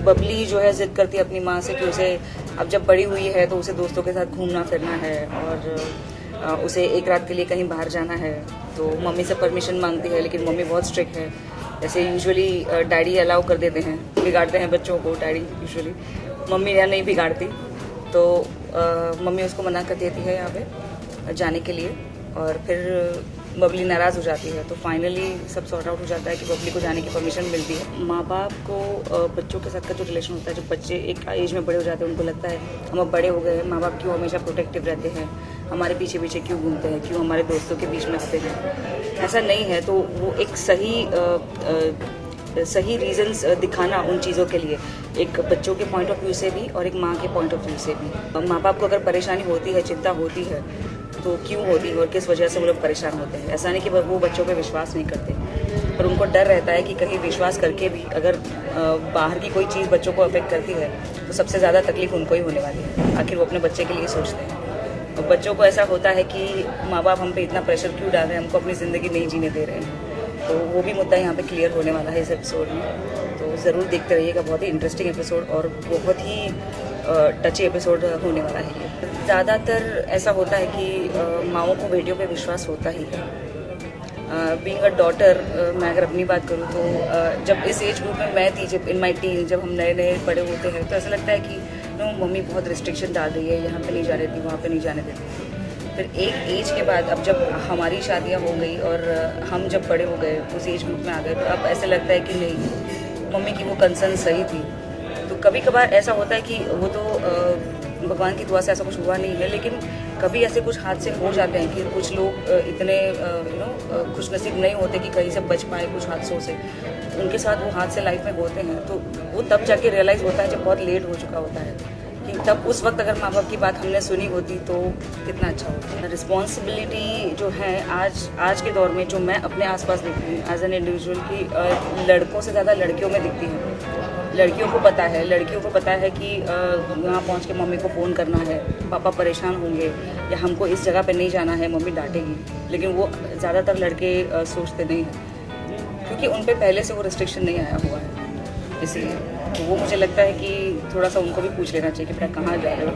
बबली जो है जिद करती है अपनी माँ से कि उसे अब जब बड़ी हुई है तो उसे दोस्तों के साथ घूमना फिरना है और उसे एक रात के लिए कहीं बाहर जाना है। तो मम्मी से परमिशन मांगती है, लेकिन मम्मी बहुत स्ट्रिक्ट है। जैसे यूजुअली डैडी अलाउ कर देते हैं, बिगाड़ते हैं बच्चों को डैडी यूजुअली, मम्मी या नहीं बिगाड़ती। तो मम्मी उसको मना कर देती है यहाँ पे जाने के लिए, और फिर बबली नाराज़ हो जाती है। तो फाइनली सब सॉर्ट आउट हो जाता है कि बबली को जाने की परमिशन मिलती है। माँ बाप को बच्चों के साथ का जो रिलेशन होता है, जब बच्चे एक एज में बड़े हो जाते हैं, उनको लगता है हम अब बड़े हो गए हैं, माँ बाप क्यों हमेशा प्रोटेक्टिव रहते हैं, हमारे पीछे पीछे क्यों घूमते हैं, क्यों हमारे दोस्तों के बीच में आते हैं। ऐसा नहीं है। तो वो एक सही रीजंस दिखाना उन चीज़ों के लिए, एक बच्चों के पॉइंट ऑफ व्यू से भी और एक माँ के पॉइंट ऑफ व्यू से भी। माँ बाप को अगर परेशानी होती है, चिंता होती है, तो क्यों होती है और किस वजह से वो लोग परेशान होते हैं। ऐसा नहीं कि वो बच्चों पे विश्वास नहीं करते, पर उनको डर रहता है कि कहीं विश्वास करके भी अगर बाहर की कोई चीज़ बच्चों को अफेक्ट करती है तो सबसे ज़्यादा तकलीफ उनको ही होने वाली है। आखिर वो अपने बच्चे के लिए सोचते हैं। और बच्चों को ऐसा होता है कि माँ बाप हम पे इतना प्रेशर क्यों डाल रहे हैं, हमको अपनी ज़िंदगी नहीं जीने दे रहे हैं। तो वो भी मुद्दा यहाँ पे क्लियर होने वाला है इस एपिसोड में। तो ज़रूर देखते रहिएगा, बहुत ही इंटरेस्टिंग एपिसोड और बहुत ही टची एपिसोड होने वाला है ये। ज़्यादातर ऐसा होता है कि माँओं को बेटियों पे विश्वास होता ही है। बीइंग अ डॉटर, मैं अगर अपनी बात करूँ तो जब इस एज ग्रुप में मैं थी, जब इन माई टीन, जब हम नए नए बड़े होते हैं, तो ऐसा लगता है कि नो मम्मी बहुत रिस्ट्रिक्शन डाल रही है, यहाँ पे नहीं जाने देती, वहाँ पे नहीं जाने देती। फिर एक एज के बाद अब जब हमारी शादियाँ हो गई और हम जब बड़े हो गए, उस एज ग्रुप में आ गए, तो अब ऐसे लगता है कि नहीं, मम्मी की वो कंसर्न सही थी। तो कभी कभार ऐसा होता है कि वो तो भगवान की दुआ से ऐसा कुछ हुआ नहीं है, लेकिन कभी ऐसे कुछ हादसे हो जाते हैं कि कुछ लोग इतने खुशनसीब नहीं होते कि कहीं से बच पाए कुछ हादसों से। उनके साथ वो हादसे लाइफ में होते हैं, तो वो तब जाके रियलाइज़ होता है जब बहुत लेट हो चुका होता है, कि तब उस वक्त अगर माँ बाप की बात हमने सुनी होती तो कितना अच्छा होता। रिस्पॉन्सिबिलिटी जो है आज के दौर में जो मैं अपने आसपास देखती हूँ एज एन इंडिविजुअल, की लड़कों से ज़्यादा लड़कियों में दिखती है। लड़कियों को पता है कि वहाँ पहुँच के मम्मी को फ़ोन करना है, पापा परेशान होंगे, या हमको इस जगह पे नहीं जाना है, मम्मी डांटेगी। लेकिन वो ज़्यादातर लड़के सोचते नहीं हैं, क्योंकि उन पर पहले से वो रिस्ट्रिक्शन नहीं आया हुआ है। इसलिए तो वो मुझे लगता है कि थोड़ा सा उनको भी पूछ लेना चाहिए कि बेटा कहाँ जा रहे हो।